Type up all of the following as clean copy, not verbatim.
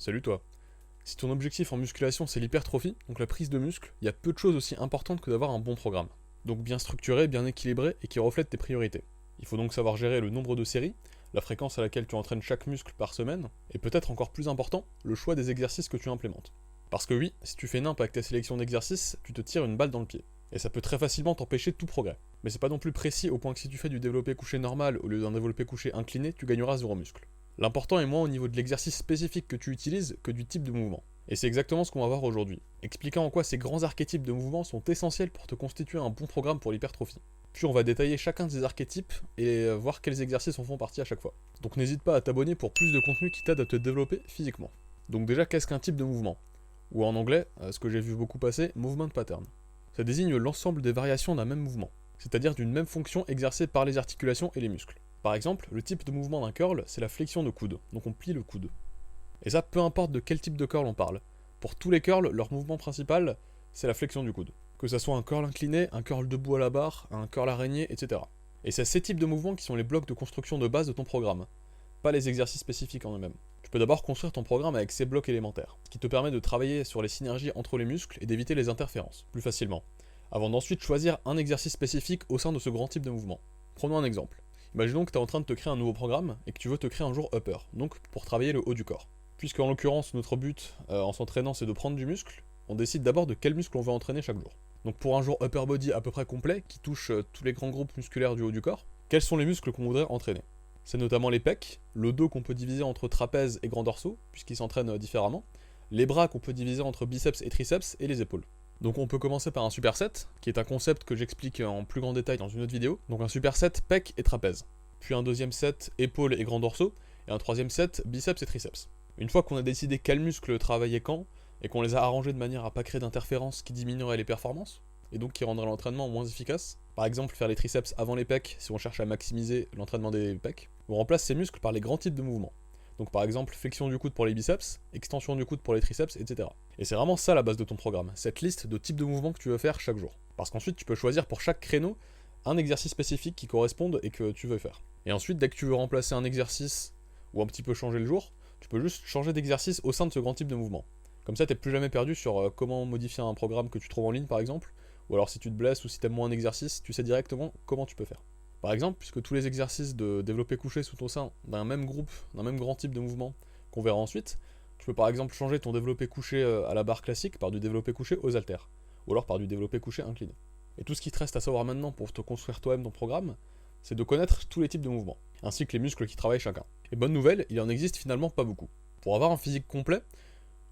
Salut toi. Si ton objectif en musculation c'est l'hypertrophie, donc la prise de muscle, il y a peu de choses aussi importantes que d'avoir un bon programme. Donc bien structuré, bien équilibré et qui reflète tes priorités. Il faut donc savoir gérer le nombre de séries, la fréquence à laquelle tu entraînes chaque muscle par semaine, et peut-être encore plus important, le choix des exercices que tu implémentes. Parce que oui, si tu fais nimp avec ta sélection d'exercices, tu te tires une balle dans le pied. Et ça peut très facilement t'empêcher tout progrès. Mais c'est pas non plus précis au point que si tu fais du développé couché normal au lieu d'un développé couché incliné, tu gagneras 0 muscle. L'important est moins au niveau de l'exercice spécifique que tu utilises que du type de mouvement. Et c'est exactement ce qu'on va voir aujourd'hui, expliquant en quoi ces grands archétypes de mouvements sont essentiels pour te constituer un bon programme pour l'hypertrophie. Puis on va détailler chacun de ces archétypes et voir quels exercices en font partie à chaque fois. Donc n'hésite pas à t'abonner pour plus de contenu qui t'aide à te développer physiquement. Donc déjà, qu'est-ce qu'un type de mouvement? Ou en anglais, ce que j'ai vu beaucoup passer, movement pattern. Ça désigne l'ensemble des variations d'un même mouvement, c'est-à-dire d'une même fonction exercée par les articulations et les muscles. Par exemple, le type de mouvement d'un curl, c'est la flexion de coude, donc on plie le coude. Et ça, peu importe de quel type de curl on parle. Pour tous les curls, leur mouvement principal, c'est la flexion du coude. Que ça soit un curl incliné, un curl debout à la barre, un curl araignée, etc. Et c'est ces types de mouvements qui sont les blocs de construction de base de ton programme, pas les exercices spécifiques en eux-mêmes. Tu peux d'abord construire ton programme avec ces blocs élémentaires, ce qui te permet de travailler sur les synergies entre les muscles et d'éviter les interférences, plus facilement, avant d'ensuite choisir un exercice spécifique au sein de ce grand type de mouvement. Prenons un exemple. Imaginons que tu es en train de te créer un nouveau programme et que tu veux te créer un jour upper, donc pour travailler le haut du corps. Puisque en l'occurrence notre but en s'entraînant c'est de prendre du muscle, on décide d'abord de quel muscle on veut entraîner chaque jour. Donc pour un jour upper body à peu près complet, qui touche tous les grands groupes musculaires du haut du corps, quels sont les muscles qu'on voudrait entraîner? C'est notamment les pecs, le dos qu'on peut diviser entre trapèze et grand dorsaux, puisqu'ils s'entraînent différemment, les bras qu'on peut diviser entre biceps et triceps, et les épaules. Donc on peut commencer par un superset, qui est un concept que j'explique en plus grand détail dans une autre vidéo. Donc un superset pec et trapèze. Puis un deuxième set épaules et grand dorsaux, et un troisième set biceps et triceps. Une fois qu'on a décidé quels muscles travailler quand, et qu'on les a arrangés de manière à pas créer d'interférences qui diminueraient les performances, et donc qui rendraient l'entraînement moins efficace, par exemple faire les triceps avant les pecs si on cherche à maximiser l'entraînement des pecs, on remplace ces muscles par les grands types de mouvements. Donc par exemple flexion du coude pour les biceps, extension du coude pour les triceps, etc. Et c'est vraiment ça la base de ton programme, cette liste de types de mouvements que tu veux faire chaque jour. Parce qu'ensuite tu peux choisir pour chaque créneau un exercice spécifique qui corresponde et que tu veux faire. Et ensuite dès que tu veux remplacer un exercice ou un petit peu changer le jour, tu peux juste changer d'exercice au sein de ce grand type de mouvement. Comme ça t'es plus jamais perdu sur comment modifier un programme que tu trouves en ligne par exemple, ou alors si tu te blesses ou si t'aimes moins un exercice, tu sais directement comment tu peux faire. Par exemple, puisque tous les exercices de développé couché sont au sein d'un même groupe, d'un même grand type de mouvement qu'on verra ensuite, tu peux par exemple changer ton développé couché à la barre classique par du développé couché aux haltères, ou alors par du développé couché incliné. Et tout ce qui te reste à savoir maintenant pour te construire toi-même ton programme, c'est de connaître tous les types de mouvements, ainsi que les muscles qui travaillent chacun. Et bonne nouvelle, il en existe finalement pas beaucoup. Pour avoir un physique complet,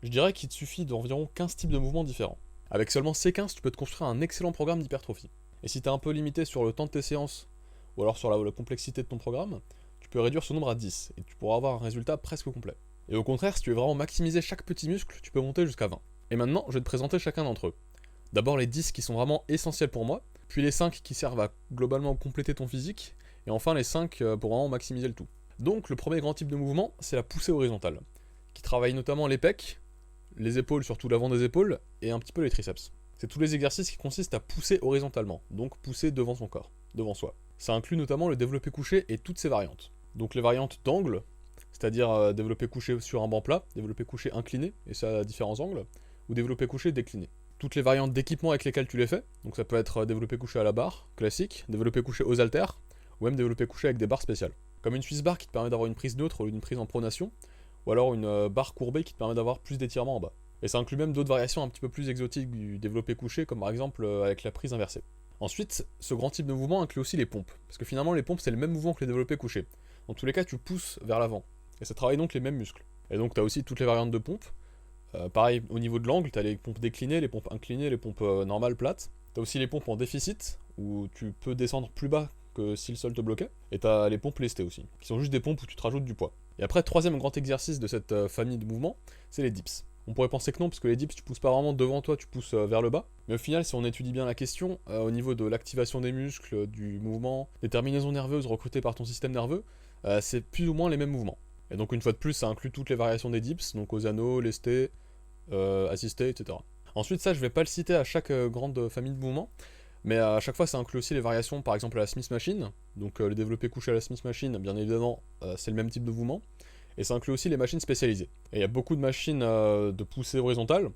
je dirais qu'il te suffit d'environ 15 types de mouvements différents. Avec seulement ces 15, tu peux te construire un excellent programme d'hypertrophie. Et si t'es un peu limité sur le temps de tes séances, ou alors sur la complexité de ton programme, tu peux réduire ce nombre à 10, et tu pourras avoir un résultat presque complet. Et au contraire, si tu veux vraiment maximiser chaque petit muscle, tu peux monter jusqu'à 20. Et maintenant, je vais te présenter chacun d'entre eux. D'abord les 10 qui sont vraiment essentiels pour moi, puis les 5 qui servent à globalement compléter ton physique, et enfin les 5 pour vraiment maximiser le tout. Donc le premier grand type de mouvement, c'est la poussée horizontale, qui travaille notamment les pecs, les épaules, surtout l'avant des épaules, et un petit peu les triceps. C'est tous les exercices qui consistent à pousser horizontalement, donc pousser devant son corps, devant soi. Ça inclut notamment le développé couché et toutes ses variantes. Donc les variantes d'angle, c'est-à-dire développé couché sur un banc plat, développé couché incliné, et ça à différents angles, ou développé couché décliné. Toutes les variantes d'équipement avec lesquelles tu les fais, donc ça peut être développé couché à la barre, classique, développé couché aux haltères, ou même développé couché avec des barres spéciales. Comme une Swiss bar qui te permet d'avoir une prise neutre ou une prise en pronation, ou alors une barre courbée qui te permet d'avoir plus d'étirement en bas. Et ça inclut même d'autres variations un petit peu plus exotiques du développé couché, comme par exemple avec la prise inversée. Ensuite, ce grand type de mouvement inclut aussi les pompes, parce que finalement les pompes c'est le même mouvement que les développés couchés. Dans tous les cas, tu pousses vers l'avant, et ça travaille donc les mêmes muscles. Et donc tu as aussi toutes les variantes de pompes. Pareil, au niveau de l'angle, tu as les pompes déclinées, les pompes inclinées, les pompes normales, plates. Tu as aussi les pompes en déficit, où tu peux descendre plus bas que si le sol te bloquait. Et tu as les pompes lestées aussi, qui sont juste des pompes où tu te rajoutes du poids. Et après, troisième grand exercice de cette famille de mouvements, c'est les dips. On pourrait penser que non, parce que les dips, tu pousses pas vraiment devant toi, tu pousses vers le bas. Mais au final, si on étudie bien la question, au niveau de l'activation des muscles, du mouvement, des terminaisons nerveuses recrutées par ton système nerveux, c'est plus ou moins les mêmes mouvements. Et donc une fois de plus, ça inclut toutes les variations des dips, donc aux anneaux, lestés, assistés, etc. Ensuite, ça, je vais pas le citer à chaque grande famille de mouvements, mais à chaque fois, ça inclut aussi les variations, par exemple à la Smith Machine, donc le développé couché à la Smith Machine, bien évidemment, c'est le même type de mouvement. Et ça inclut aussi les machines spécialisées. Et il y a beaucoup de machines de poussée horizontale,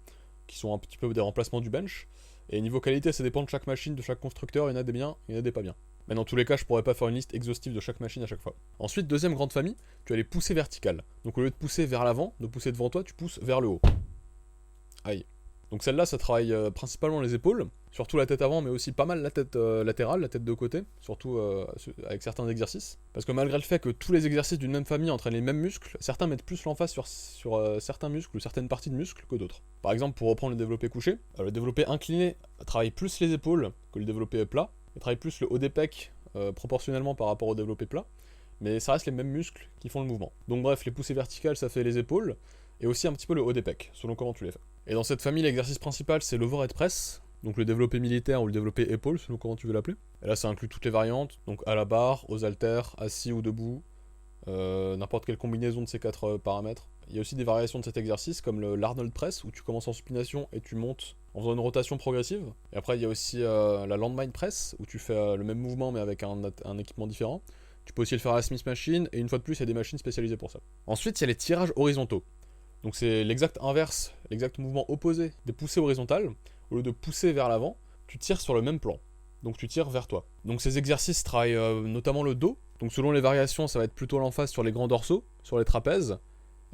qui sont un petit peu des remplacements du bench. Et niveau qualité, ça dépend de chaque machine, de chaque constructeur, il y en a des biens, il y en a des pas bien. Mais dans tous les cas, je pourrais pas faire une liste exhaustive de chaque machine à chaque fois. Ensuite, deuxième grande famille, tu as les poussées verticales. Donc au lieu de pousser vers l'avant, de pousser devant toi, tu pousses vers le haut. Aïe. Donc celle-là, ça travaille principalement les épaules, surtout la tête avant, mais aussi pas mal la tête latérale, la tête de côté, surtout avec certains exercices. Parce que malgré le fait que tous les exercices d'une même famille entraînent les mêmes muscles, certains mettent plus l'emphase sur certains muscles ou certaines parties de muscles que d'autres. Par exemple, pour reprendre le développé couché, le développé incliné travaille plus les épaules que le développé plat, et travaille plus le haut des pecs proportionnellement par rapport au développé plat, mais ça reste les mêmes muscles qui font le mouvement. Donc bref, les poussées verticales, ça fait les épaules, et aussi un petit peu le haut des pecs, selon comment tu les fais. Et dans cette famille, l'exercice principal, c'est l'overhead press, donc le développé militaire ou le développé épaule, selon comment tu veux l'appeler. Et là, ça inclut toutes les variantes, donc à la barre, aux haltères, assis ou debout, n'importe quelle combinaison de ces 4 paramètres. Il y a aussi des variations de cet exercice, comme l'Arnold Press, où tu commences en supination et tu montes en faisant une rotation progressive. Et après, il y a aussi la Landmine Press, où tu fais le même mouvement mais avec un équipement différent. Tu peux aussi le faire à la Smith Machine, et une fois de plus, il y a des machines spécialisées pour ça. Ensuite, il y a les tirages horizontaux. Donc c'est l'exact inverse, l'exact mouvement opposé des poussées horizontales. Au lieu de pousser vers l'avant, tu tires sur le même plan. Donc tu tires vers toi. Donc ces exercices travaillent notamment le dos. Donc selon les variations, ça va être plutôt l'emphase sur les grands dorsaux, sur les trapèzes,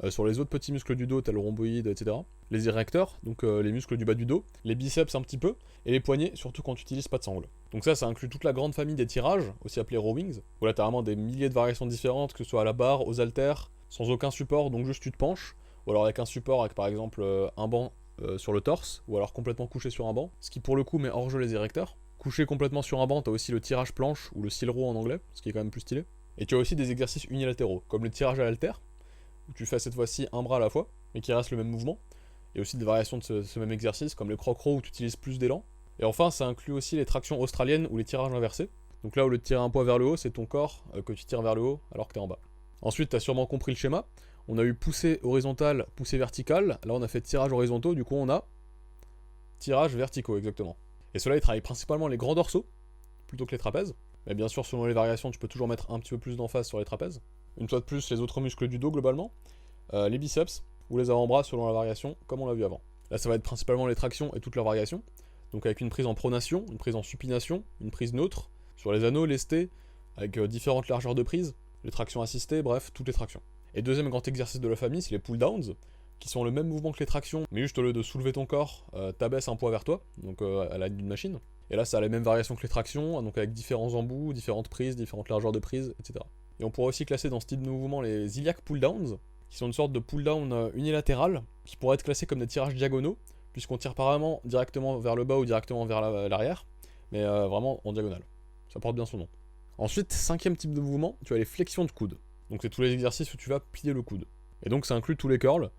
sur les autres petits muscles du dos, tels le rhomboïde, etc. Les érecteurs, donc les muscles du bas du dos, les biceps un petit peu, et les poignets, surtout quand tu utilises pas de sangle. Donc ça inclut toute la grande famille des tirages, aussi appelés rowings, où là t'as vraiment des milliers de variations différentes, que ce soit à la barre, aux haltères, sans aucun support, donc juste tu te penches, ou alors avec un support, avec par exemple un banc sur le torse, ou alors complètement couché sur un banc, ce qui pour le coup met hors jeu les érecteurs. Couché complètement sur un banc, t'as aussi le tirage planche, ou le seal row en anglais, ce qui est quand même plus stylé. Et tu as aussi des exercices unilatéraux, comme le tirage à l'haltère, où tu fais cette fois-ci un bras à la fois, mais qui reste le même mouvement. Il y a aussi des variations de ce même exercice, comme le croc row, où tu utilises plus d'élan. Et enfin, ça inclut aussi les tractions australiennes, ou les tirages inversés. Donc là, au lieu de tirer un poids vers le haut, c'est ton corps que tu tires vers le haut, alors que t'es en bas. Ensuite, t'as sûrement compris le schéma. On a eu poussée horizontale, poussée verticale. Là, on a fait tirage horizontaux, du coup, on a tirage verticaux, exactement. Et cela, il travaille principalement les grands dorsaux, plutôt que les trapèzes. Mais bien sûr, selon les variations, tu peux toujours mettre un petit peu plus d'emphase sur les trapèzes. Une fois de plus, les autres muscles du dos, globalement. Les biceps, ou les avant-bras, selon la variation, comme on l'a vu avant. Là, ça va être principalement les tractions et toutes leurs variations. Donc avec une prise en pronation, une prise en supination, une prise neutre, sur les anneaux, lestés, avec différentes largeurs de prise, les tractions assistées, bref, toutes les tractions. Et deuxième grand exercice de la famille, c'est les pull-downs, qui sont le même mouvement que les tractions, mais juste au lieu de soulever ton corps, t'abaisses un poids vers toi, donc à l'aide d'une machine. Et là, ça a les mêmes variations que les tractions, donc avec différents embouts, différentes prises, différentes largeurs de prise, etc. Et on pourrait aussi classer dans ce type de mouvement les iliac pull-downs, qui sont une sorte de pull-down unilatéral, qui pourraient être classés comme des tirages diagonaux, puisqu'on tire pas vraiment directement vers le bas ou directement vers l'arrière, mais vraiment en diagonale. Ça porte bien son nom. Ensuite, cinquième type de mouvement, tu as les flexions de coude. Donc c'est tous les exercices où tu vas plier le coude. Et donc ça inclut tous les curls.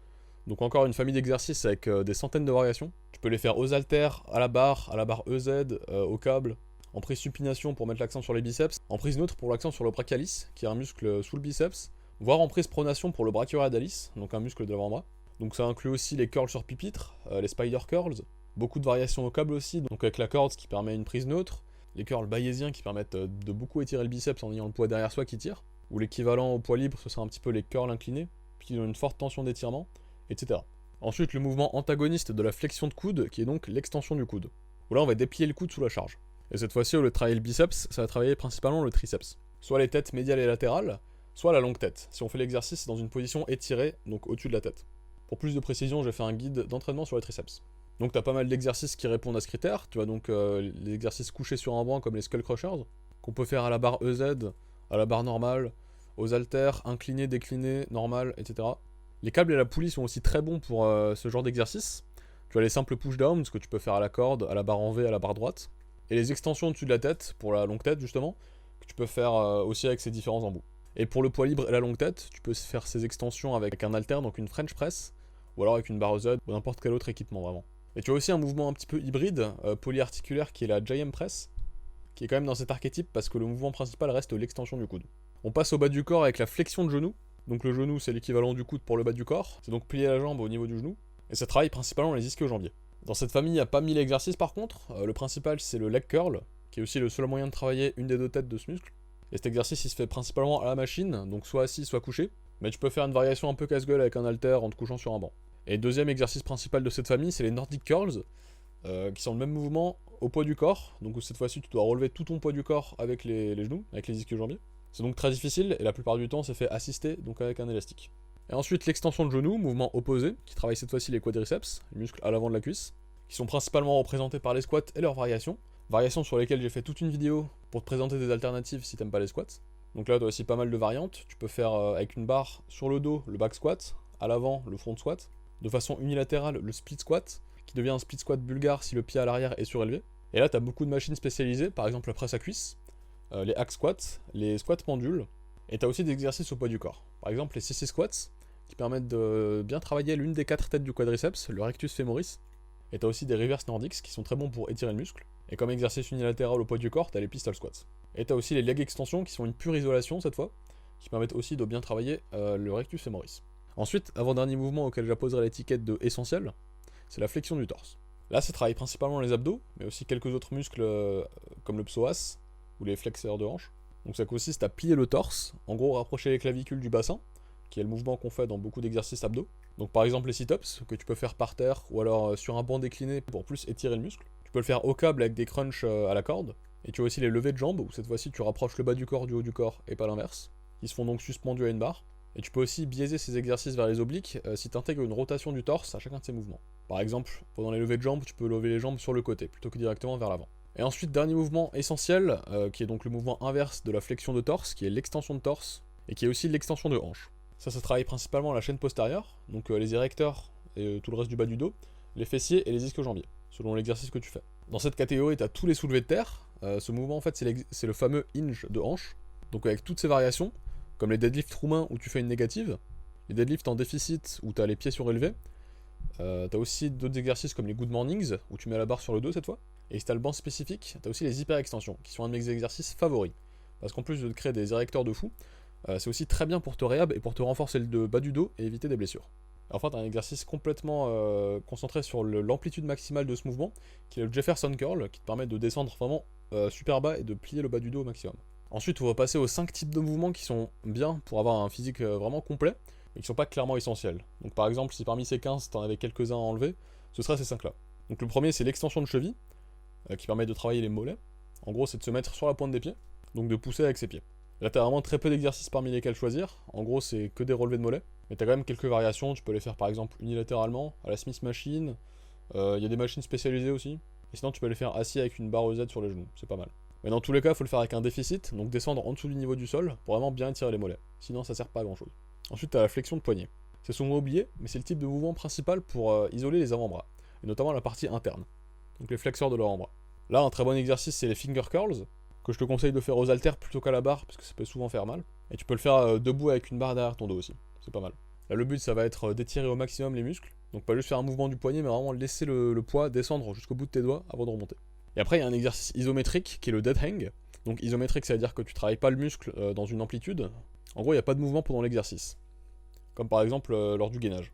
Donc encore une famille d'exercices avec des centaines de variations. Tu peux les faire aux haltères, à la barre EZ, au câble, en prise supination pour mettre l'accent sur les biceps, en prise neutre pour l'accent sur le brachialis, qui est un muscle sous le biceps, voire en prise pronation pour le brachioradialis, donc un muscle de l'avant-bras. Donc ça inclut aussi les curls sur pupitre, les spider curls, beaucoup de variations au câble aussi, donc avec la corde qui permet une prise neutre, les curls bayésiens qui permettent de beaucoup étirer le biceps en ayant le poids derrière soi qui tire, ou l'équivalent au poids libre, ce sera un petit peu les curls inclinés, puis qui ont une forte tension d'étirement, etc. Ensuite, le mouvement antagoniste de la flexion de coude, qui est donc l'extension du coude, où là on va déplier le coude sous la charge. Et cette fois-ci, au lieu de travailler le biceps, ça va travailler principalement le triceps. Soit les têtes médiales et latérales, soit la longue tête, si on fait l'exercice dans une position étirée, donc au-dessus de la tête. Pour plus de précision, j'ai fait un guide d'entraînement sur les triceps. Donc t'as pas mal d'exercices qui répondent à ce critère, tu as donc les exercices couchés sur un banc comme les skull crushers, qu'on peut faire à la barre EZ, à la barre normale, aux haltères, inclinés, déclinés, normales, etc. Les câbles et la poulie sont aussi très bons pour ce genre d'exercice. Tu as les simples push-downs, ce que tu peux faire à la corde, à la barre en V, à la barre droite. Et les extensions au-dessus de la tête, pour la longue tête justement, que tu peux faire aussi avec ces différents embouts. Et pour le poids libre et la longue tête, tu peux faire ces extensions avec un haltère, donc une French press, ou alors avec une barre EZ, ou n'importe quel autre équipement vraiment. Et tu as aussi un mouvement un petit peu hybride, polyarticulaire, qui est la JM press, qui est quand même dans cet archétype parce que le mouvement principal reste l'extension du coude. On passe au bas du corps avec la flexion de genou. Donc le genou, c'est l'équivalent du coude pour le bas du corps. C'est donc plier la jambe au niveau du genou. Et ça travaille principalement les ischio-jambiers. Dans cette famille, il n'y a pas 1000 exercices par contre. Le principal, c'est le leg curl, qui est aussi le seul moyen de travailler une des deux têtes de ce muscle. Et cet exercice, il se fait principalement à la machine, donc soit assis, soit couché. Mais tu peux faire une variation un peu casse-gueule avec un halter en te couchant sur un banc. Et deuxième exercice principal de cette famille, c'est les Nordic Curls, qui sont le même mouvement au poids du corps. Donc cette fois-ci, tu dois relever tout ton poids du corps avec les genoux, avec les ischio-jambiers. C'est donc très difficile, et la plupart du temps, c'est fait assisté, donc avec un élastique. Et ensuite, l'extension de genou, mouvement opposé, qui travaille cette fois-ci les quadriceps, les muscles à l'avant de la cuisse, qui sont principalement représentés par les squats et leurs variations. Variations sur lesquelles j'ai fait toute une vidéo pour te présenter des alternatives si t'aimes pas les squats. Donc là, tu as aussi pas mal de variantes. Tu peux faire avec une barre sur le dos le back squat, à l'avant le front squat, de façon unilatérale le split squat, qui devient un split squat bulgare si le pied à l'arrière est surélevé. Et là, tu as beaucoup de machines spécialisées, par exemple la presse à cuisse, les hack squats, les squats pendules, et tu as aussi des exercices au poids du corps. Par exemple les CC squats, qui permettent de bien travailler l'une des 4 têtes du quadriceps, le rectus femoris. Et tu as aussi des reverse nordics qui sont très bons pour étirer le muscle. Et comme exercice unilatéral au poids du corps, tu as les pistol squats. Et tu as aussi les leg extensions qui sont une pure isolation cette fois, qui permettent aussi de bien travailler le rectus femoris. Ensuite, avant-dernier mouvement auquel j'apposerai l'étiquette de essentiel, c'est la flexion du torse. Là, ça travaille principalement les abdos, mais aussi quelques autres muscles comme le psoas ou les flexeurs de hanche. Donc ça consiste à plier le torse, en gros rapprocher les clavicules du bassin, qui est le mouvement qu'on fait dans beaucoup d'exercices abdos. Donc par exemple les sit-ups, que tu peux faire par terre ou alors sur un banc décliné pour plus étirer le muscle. Tu peux le faire au câble avec des crunchs à la corde. Et tu as aussi les levées de jambes, où cette fois-ci tu rapproches le bas du corps du haut du corps et pas l'inverse. Ils se font donc suspendus à une barre. Et tu peux aussi biaiser ces exercices vers les obliques si tu intègres une rotation du torse à chacun de ces mouvements. Par exemple, pendant les levées de jambes, tu peux lever les jambes sur le côté, plutôt que directement vers l'avant. Et ensuite, dernier mouvement essentiel, qui est donc le mouvement inverse de la flexion de torse, qui est l'extension de torse, et qui est aussi l'extension de hanche. Ça travaille principalement la chaîne postérieure, donc les érecteurs et tout le reste du bas du dos, les fessiers et les ischio-jambiers, selon l'exercice que tu fais. Dans cette catégorie, tu as tous les soulevés de terre. Ce mouvement, en fait, c'est le fameux hinge de hanche, donc avec toutes ces variations, comme les deadlifts roumains où tu fais une négative, les deadlifts en déficit où tu as les pieds surélevés. T'as aussi d'autres exercices comme les good mornings où tu mets la barre sur le dos cette fois. Et si t'as le banc spécifique, t'as aussi les hyper extensions qui sont un de mes exercices favoris. Parce qu'en plus de te créer des érecteurs de fou, c'est aussi très bien pour te réhab et pour te renforcer le bas du dos et éviter des blessures. Et enfin, t'as un exercice complètement concentré sur l'amplitude maximale de ce mouvement, qui est le Jefferson Curl, qui te permet de descendre vraiment super bas et de plier le bas du dos au maximum. Ensuite, on va passer aux 5 types de mouvements qui sont bien pour avoir un physique vraiment complet, mais qui sont pas clairement essentiels. Donc par exemple, si parmi ces 15, t'en avais quelques-uns à enlever, ce sera ces 5-là. Donc le premier, c'est l'extension de cheville, qui permet de travailler les mollets. En gros, c'est de se mettre sur la pointe des pieds, donc de pousser avec ses pieds. Là, t'as vraiment très peu d'exercices parmi lesquels choisir. En gros, c'est que des relevés de mollets. Mais t'as quand même quelques variations. Tu peux les faire par exemple unilatéralement, à la Smith Machine. Il y a des machines spécialisées aussi. Et sinon, tu peux les faire assis avec une barre Z sur les genoux. C'est pas mal. Mais dans tous les cas, il faut le faire avec un déficit, donc descendre en dessous du niveau du sol pour vraiment bien étirer les mollets. Sinon, ça sert pas à grand chose. Ensuite, t'as la flexion de poignet. C'est souvent oublié, mais c'est le type de mouvement principal pour isoler les avant-bras, et notamment la partie interne, donc les flexeurs de l'avant-bras. Là, un très bon exercice, c'est les finger curls, que je te conseille de faire aux haltères plutôt qu'à la barre, parce que ça peut souvent faire mal. Et tu peux le faire debout avec une barre derrière ton dos aussi, c'est pas mal. Là, le but, ça va être d'étirer au maximum les muscles, donc pas juste faire un mouvement du poignet, mais vraiment laisser le poids descendre jusqu'au bout de tes doigts avant de remonter. Et après, il y a un exercice isométrique qui est le dead hang. Donc isométrique, ça veut dire que tu travailles pas le muscle dans une amplitude. En gros, il n'y a pas de mouvement pendant l'exercice. Comme par exemple lors du gainage.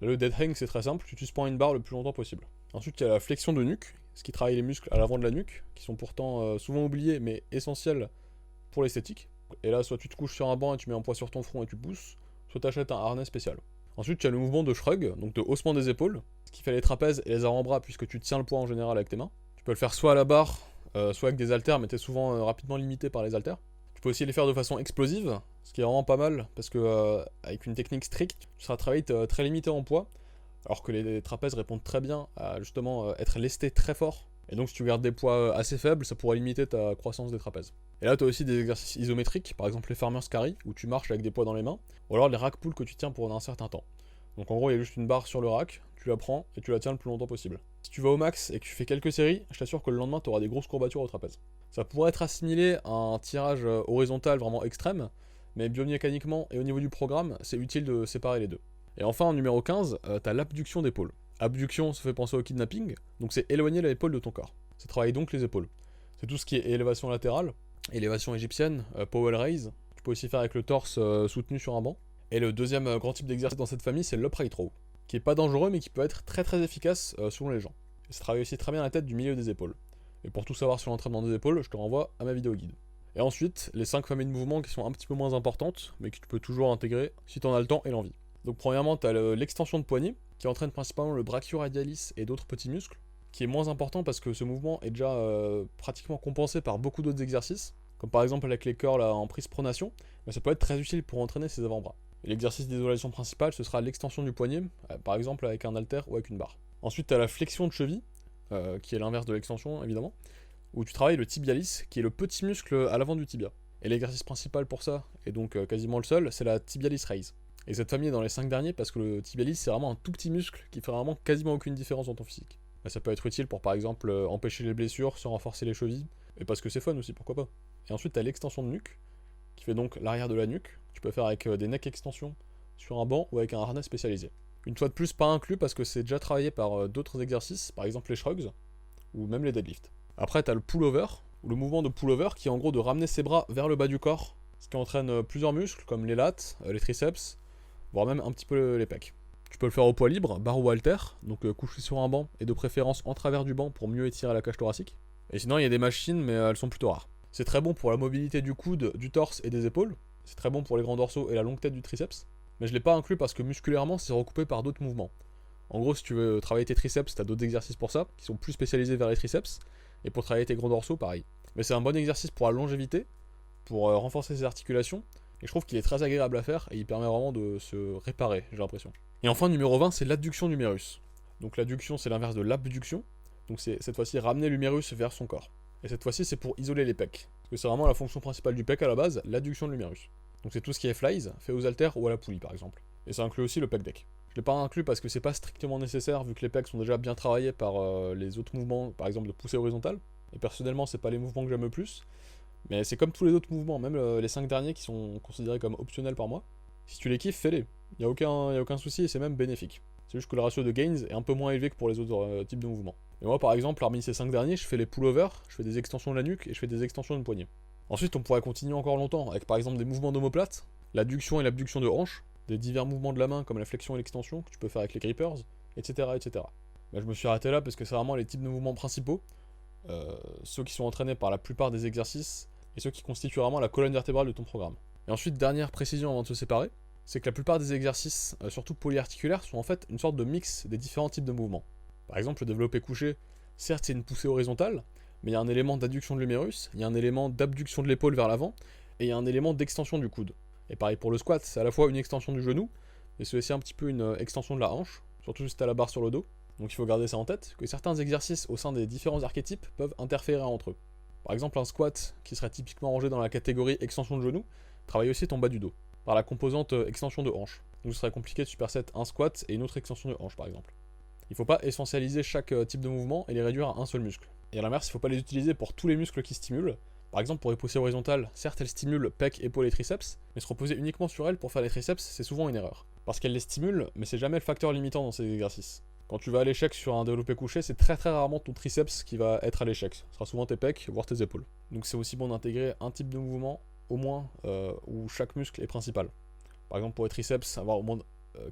Là, le dead hang, c'est très simple, tu suspends une barre le plus longtemps possible. Ensuite, il y a la flexion de nuque, ce qui travaille les muscles à l'avant de la nuque, qui sont pourtant souvent oubliés, mais essentiels pour l'esthétique. Et là, soit tu te couches sur un banc et tu mets un poids sur ton front et tu pousses, soit tu achètes un harnais spécial. Ensuite, tu as le mouvement de shrug, donc de haussement des épaules, ce qui fait les trapèzes et les avant-bras, puisque tu tiens le poids en général avec tes mains. Tu peux le faire soit à la barre, soit avec des haltères, mais t'es souvent rapidement limité par les haltères. Tu peux aussi les faire de façon explosive, ce qui est vraiment pas mal, parce que avec une technique stricte, tu seras très limité en poids, alors que les trapèzes répondent très bien à justement être lestés très fort. Et donc si tu gardes des poids assez faibles, ça pourrait limiter ta croissance des trapèzes. Et là tu as aussi des exercices isométriques, par exemple les farmer's carry, où tu marches avec des poids dans les mains, ou alors les rack pulls que tu tiens pour un certain temps. Donc en gros il y a juste une barre sur le rack, tu la prends et tu la tiens le plus longtemps possible. Si tu vas au max et que tu fais quelques séries, je t'assure que le lendemain tu auras des grosses courbatures au trapèze. Ça pourrait être assimilé à un tirage horizontal vraiment extrême, mais biomécaniquement et au niveau du programme, c'est utile de séparer les deux. Et enfin en numéro 15, t'as l'abduction d'épaule. Abduction, ça fait penser au kidnapping, donc c'est éloigner l'épaule de ton corps. Ça travaille donc les épaules. C'est tout ce qui est élévation latérale, élévation égyptienne, powell raise. Tu peux aussi faire avec le torse soutenu sur un banc. Et le deuxième grand type d'exercice dans cette famille, c'est l'upright row, qui est pas dangereux mais qui peut être très très efficace selon les gens. Et ça travaille aussi très bien la tête du milieu des épaules. Et pour tout savoir sur l'entraînement des épaules, je te renvoie à ma vidéo guide. Et ensuite, les 5 familles de mouvements qui sont un petit peu moins importantes, mais que tu peux toujours intégrer si tu en as le temps et l'envie. Donc premièrement, tu as l'extension de poignet, qui entraîne principalement le brachioradialis et d'autres petits muscles, qui est moins important parce que ce mouvement est déjà pratiquement compensé par beaucoup d'autres exercices, comme par exemple avec les curls en prise pronation, mais ça peut être très utile pour entraîner ses avant-bras. Et l'exercice d'isolation principal, ce sera l'extension du poignet, par exemple avec un haltère ou avec une barre. Ensuite, tu as la flexion de cheville, qui est l'inverse de l'extension évidemment, où tu travailles le tibialis, qui est le petit muscle à l'avant du tibia. Et l'exercice principal pour ça, et donc quasiment le seul, c'est la tibialis raise. Et cette famille est dans les 5 derniers parce que le tibialis c'est vraiment un tout petit muscle qui fait vraiment quasiment aucune différence dans ton physique. Mais ça peut être utile pour par exemple empêcher les blessures, se renforcer les chevilles, et parce que c'est fun aussi, pourquoi pas. Et ensuite tu as l'extension de nuque, qui fait donc l'arrière de la nuque. Tu peux faire avec des neck extensions sur un banc ou avec un harnais spécialisé. Une fois de plus pas inclus parce que c'est déjà travaillé par d'autres exercices, par exemple les shrugs, ou même les deadlifts. Après tu as le pullover, ou le mouvement de pullover qui est en gros de ramener ses bras vers le bas du corps, ce qui entraîne plusieurs muscles comme les lats, les triceps, voire même un petit peu les pecs. Tu peux le faire au poids libre, barre ou halter, donc couché sur un banc et de préférence en travers du banc pour mieux étirer la cage thoracique. Et sinon il y a des machines mais elles sont plutôt rares. C'est très bon pour la mobilité du coude, du torse et des épaules. C'est très bon pour les grands dorsaux et la longue tête du triceps. Mais je l'ai pas inclus parce que musculairement c'est recoupé par d'autres mouvements. En gros si tu veux travailler tes triceps, t'as d'autres exercices pour ça, qui sont plus spécialisés vers les triceps. Et pour travailler tes grands dorsaux, pareil. Mais c'est un bon exercice pour la longévité, pour renforcer ses articulations. Et je trouve qu'il est très agréable à faire et il permet vraiment de se réparer, j'ai l'impression. Et enfin, numéro 20, c'est l'adduction du l'humérus. Donc l'adduction, c'est l'inverse de l'abduction. Donc c'est cette fois-ci ramener l'humérus vers son corps. Et cette fois-ci, c'est pour isoler les pecs. Parce que c'est vraiment la fonction principale du pec à la base, l'adduction de l'humérus. Donc c'est tout ce qui est flies, fait aux haltères ou à la poulie par exemple. Et ça inclut aussi le pec deck. Je l'ai pas inclus parce que c'est pas strictement nécessaire vu que les pecs sont déjà bien travaillés par les autres mouvements, par exemple de poussée horizontale. Et personnellement, c'est pas les mouvements que j'aime le plus. Mais c'est comme tous les autres mouvements, même les 5 derniers qui sont considérés comme optionnels par moi. Si tu les kiffes, fais-les. Y a aucun souci et c'est même bénéfique. C'est juste que le ratio de gains est un peu moins élevé que pour les autres types de mouvements. Et moi, par exemple, parmi ces 5 derniers, je fais les pullovers, je fais des extensions de la nuque et je fais des extensions de poignet. Ensuite, on pourrait continuer encore longtemps avec par exemple des mouvements d'omoplate, l'adduction et l'abduction de hanche, des divers mouvements de la main comme la flexion et l'extension que tu peux faire avec les grippers, etc. etc. Mais je me suis arrêté là parce que c'est vraiment les types de mouvements principaux, ceux qui sont entraînés par la plupart des exercices et ceux qui constituent vraiment la colonne vertébrale de ton programme. Et ensuite, dernière précision avant de se séparer, c'est que la plupart des exercices, surtout polyarticulaires, sont en fait une sorte de mix des différents types de mouvements. Par exemple, le développé couché, certes c'est une poussée horizontale, mais il y a un élément d'adduction de l'humérus, il y a un élément d'abduction de l'épaule vers l'avant, et il y a un élément d'extension du coude. Et pareil pour le squat, c'est à la fois une extension du genou, et c'est aussi un petit peu une extension de la hanche, surtout si tu as la barre sur le dos. Donc il faut garder ça en tête, que certains exercices au sein des différents archétypes peuvent interférer entre eux. Par exemple, un squat, qui serait typiquement rangé dans la catégorie extension de genou, travaille aussi ton bas du dos, par la composante extension de hanche. Donc ce serait compliqué de superset un squat et une autre extension de hanche par exemple. Il ne faut pas essentialiser chaque type de mouvement et les réduire à un seul muscle. Et à l'inverse, il ne faut pas les utiliser pour tous les muscles qui stimulent. Par exemple, pour les poussées horizontales, certes elles stimulent pec, épaules et triceps, mais se reposer uniquement sur elles pour faire les triceps, c'est souvent une erreur. Parce qu'elles les stimulent, mais c'est jamais le facteur limitant dans ces exercices. Quand tu vas à l'échec sur un développé couché, c'est très rarement ton triceps qui va être à l'échec. Ce sera souvent tes pecs, voire tes épaules. Donc c'est aussi bon d'intégrer un type de mouvement, au moins, où chaque muscle est principal. Par exemple, pour les triceps, avoir au moins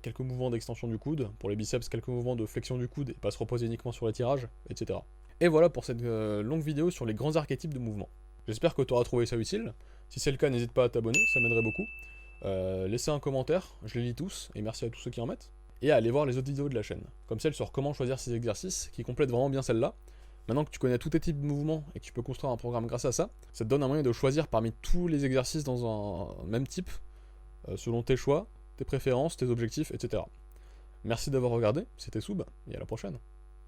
quelques mouvements d'extension du coude, pour les biceps, quelques mouvements de flexion du coude et pas se reposer uniquement sur les tirages, etc. Et voilà pour cette longue vidéo sur les grands archétypes de mouvements. J'espère que tu auras trouvé ça utile. Si c'est le cas, n'hésite pas à t'abonner, ça m'aiderait beaucoup. Laissez un commentaire, je les lis tous, et merci à tous ceux qui en mettent. Et à aller voir les autres vidéos de la chaîne, comme celle sur comment choisir ces exercices, qui complètent vraiment bien celle-là. Maintenant que tu connais tous tes types de mouvements et que tu peux construire un programme grâce à ça, ça te donne un moyen de choisir parmi tous les exercices dans un même type, selon tes choix, tes préférences, tes objectifs, etc. Merci d'avoir regardé, c'était Soub, et à la prochaine.